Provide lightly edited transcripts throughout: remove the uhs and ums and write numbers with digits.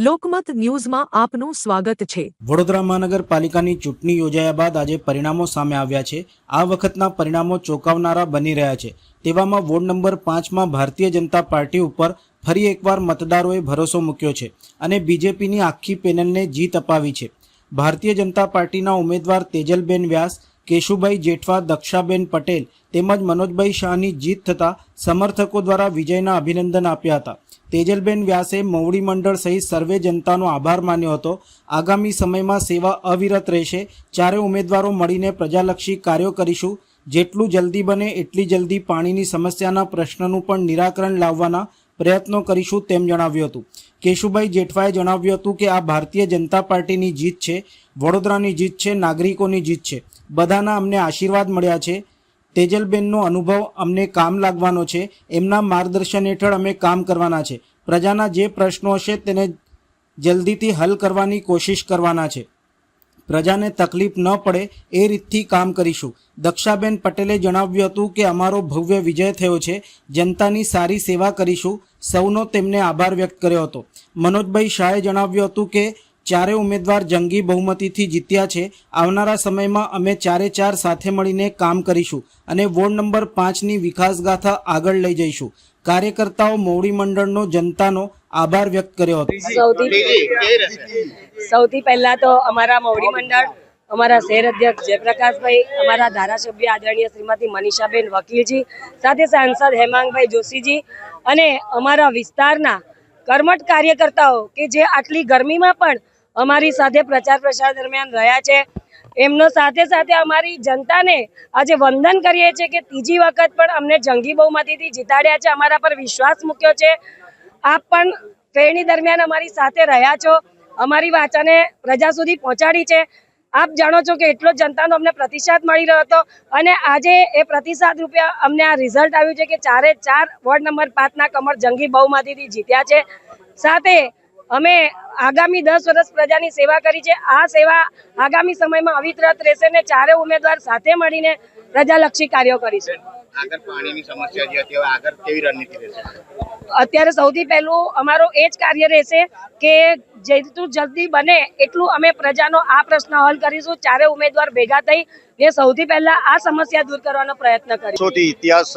લોકમત ન્યૂઝમાં આપનું સ્વાગત છે। વડોદરા મહાનગરપાલિકાની ચૂંટણી યોજાયા બાદ આજે પરિણામો સામે આવ્યા છે। આ વખતના પરિણામો ચોંકાવનારા બની રહ્યા છે। તેવામાં ward number 5માં Bharatiya Janata party ઉપર ફરી એકવાર મતદારોએ ભરોસો મૂક્યો છે અને બીજેપીની આખી પેનલને જીત અપાવી છે। ભારતીય જનતા પાર્ટીના ઉમેદવાર તેજલબેન વ્યાસ, કેશુભાઈ જેઠવા, દક્ષાબેન પટેલ તેમજ મનોજભાઈ શાહની જીત થતાં સમર્થકો દ્વારા વિજયના અભિનંદન આપ્યા હતા। તેજલબેન વ્યાસે મવડી મંડળ સહિત સર્વે જનતાનો આભાર માન્યો હતો। આગામી સમયમાં સેવા અવિરત રહેશે। ચારે ઉમેદવારો મળીને પ્રજાલક્ષી કાર્યો કરીશું। જેટલું જલ્દી બને એટલી જલ્દી પાણીની સમસ્યાના પ્રશ્નનું પણ નિરાકરણ લાવવાના પ્રયત્નો કરીશું તેમ જણાવ્યું હતું। કેશુભાઈ જેઠવાએ જણાવ્યું હતું કે આ ભારતીય જનતા પાર્ટીની જીત છે, વડોદરાની જીત છે, નાગરિકોની જીત છે। બધાના અમને આશીર્વાદ મળ્યા છે। તેજલબેનનો અનુભવ અમને કામ લાગવાનો છે। એમના માર્ગદર્શન હેઠળ અમે કામ કરવાના છે। પ્રજાના જે પ્રશ્નો હશે તેને જલ્દીથી હલ કરવાની કોશિશ કરવાના છે। પ્રજાને તકલીફ ન પડે એ રીતથી કામ કરીશું। દક્ષાબેન પટેલે જણાવ્યું હતું કે અમારો ભવ્ય વિજય થયો છે, જનતાની સારી સેવા કરીશું। સૌનો તેમને આભાર વ્યક્ત કર્યો હતો। મનોજભાઈ શાહે જણાવ્યું હતું કે ચારે ઉમેદવાર જંગી બહુમતીથી જીત્યા છે। આવનારા સમયમાં અમે ચારે ચાર સાથે મળીને કામ કરીશું અને વોર્ડ નંબર 5ની વિકાસગાથા આગળ લઈ જઈશું। કાર્યકર્તાઓ મવડી મંડળનો જનતાનો આભાર વ્યક્ત કર્યો હતો। સૌથી પહેલા તો અમારા મવડી મંડળ, અમારા શહેર અધ્યક્ષ જયપ્રકાશભાઈ, અમારા ધારાસભ્ય આદરણીય શ્રીમતી મનીષાબેન વકીલજી, સાથે સાંસદ હેમાંગભાઈ જોશીજી અને અમારા વિસ્તારના કર્મઠ કાર્યકર્તાઓ કે જે આટલી ગરમીમાં પણ અમારી સાથે પ્રચાર પ્રસાર દરમિયાન રહ્યા છે, એમનો સાથે સાથે અમારી જનતાને આજે વંદન કરીએ છીએ કે ત્રીજી વખત પણ અમને જંગી બહુમતીથી જીતાડ્યા છે, અમારા પર વિશ્વાસ મૂક્યો છે। આપ પણ ફેરણી દરમિયાન અમારી સાથે રહ્યા છો, અમારી વાચાને પ્રજા સુધી પહોંચાડી છે। આપ જાણો છો કે એટલો જનતાનો અમને પ્રતિસાદ મળી રહ્યો હતો અને આજે એ પ્રતિસાદ રૂપે અમને આ રિઝલ્ટ આવ્યું છે કે ચારે ચાર વોર્ડ નંબર 5ના કમળ જંગી બહુમતીથી જીત્યા છે। સાથે અમે આગામી 10 વર્ષ પ્રજાની સેવા કરી છે। આ સેવા આગામી સમયમાં અવિરત રહેશે ને ચારે ઉમેદવાર સાથે મળીને પ્રજાલક્ષી કાર્યો કરીશું। આગળ પાણીની સમસ્યા જે હતી, હવે આગળ કેવી રણનીતિ રહેશે? અત્યારે સૌથી પહેલું અમારો એ જ કાર્ય રહેશે કે જેટલું જલ્દી બને એટલું અમે પ્રજાનો આ પ્રશ્ન હલ કરીશું। ચારે ઉમેદવાર ભેગા થઈ એ સૌથી પહેલા આ સમસ્યા દૂર કરવાનો પ્રયત્ન કરીશું। વર્ષોથી ઇતિહાસ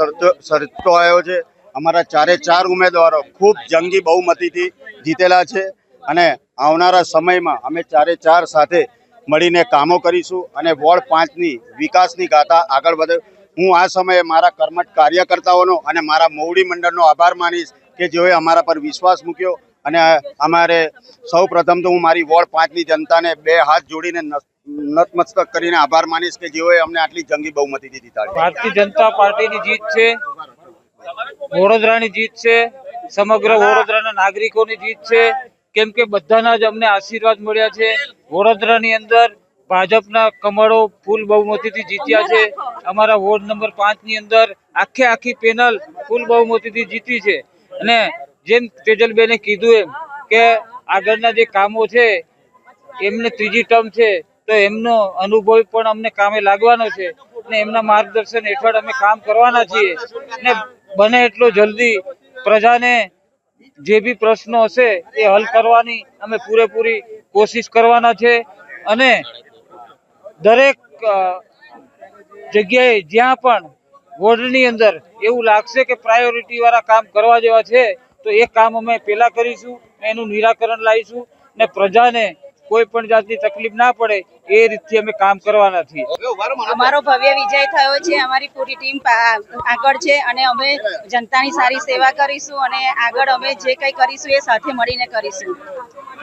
સર્જતો આવ્યો છે। અમારા ચારે ચાર ઉમેદવારો ખૂબ જંગી બહુમતીથી જીતેલા છે અને આવનારા સમયમાં અમે ચારે ચાર સાથે મળીને કામો કરીશું અને વોર્ડ 5ની વિકાસની ગાથા આગળ વધે। હું આ સમયે મારા કર્મઠ કાર્યકર્તાઓનો અને મારા મવડી મંડળનો આભાર માનીશ કે જેઓએ અમારા પર વિશ્વાસ મૂક્યો અને અમારે સૌ પ્રથમ તો હું મારી વોર્ડ 5ની જનતાને બે હાથ જોડીને નતમસ્તક કરીને આભાર માનીશ કે જેઓએ અમને આટલી જંગી બહુમતીથી જીતાડી। ભારતીય જનતા પાર્ટીની જીત છે, વડોદરાની જીત છે, સમગ્ર વડોદરાના નાગરિકોની જીત છે, કેમ કે બધાના જ અમને આશીર્વાદ મળ્યા છે। વડોદરાની અંદર ભાજપના કમળો ફૂલ બહુમતીથી જીત્યા છે। અમારા વોર્ડ નંબર 5ની અંદર આખી પેનલ ફૂલ બહુમતીથી જીતી છે અને જેમ તેજલબેને કીધું એમ કે આગળના જે કામો છે એમને ત્રીજી ટર્મ છે તો એમનો અનુભવ પણ અમને કામે લાગવાનો છે અને એમના માર્ગદર્શન હેઠળ અમે કામ કરવાના છીએ અને બને એટલો જલ્દી પ્રજાને જે બી પ્રશ્નો હશે એ હલ કરવાની અમે પૂરેપૂરી કોશિશ કરવાના છે અને દરેક જગ્યાએ જ્યાં પણ વોર્ડની અંદર એવું લાગશે કે પ્રાયોરિટી વાળા કામ કરવા જેવા છે તો એ કામ અમે પહેલા કરીશું, એનું નિરાકરણ લાવીશું અને પ્રજાને કોઈ પણ જાતની તકલીફ ના પડે એ રીતથી અમે કામ કરવાના છીએ। અમારો ભવ્ય વિજય થયો છે, અમારી પૂરી ટીમ આગળ છે અને અમે જનતાની સારી સેવા કરીશું અને આગળ અમે જે કંઈ કરીશું એ સાથે મળીને કરીશું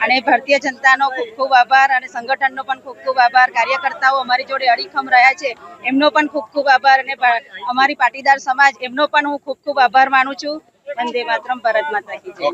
અને ભારતીય જનતાનો ખૂબ ખૂબ આભાર અને સંગઠનનો પણ ખૂબ ખૂબ આભાર। કાર્યકર્તાઓ અમારી જોડે અડીખમ રહ્યા છે એમનો પણ ખૂબ ખૂબ આભાર અને અમારી પાટીદાર સમાજ એમનો પણ હું ખૂબ ખૂબ આભાર માનું છું। વંદે માતરમ, ભારત માતા કી જય।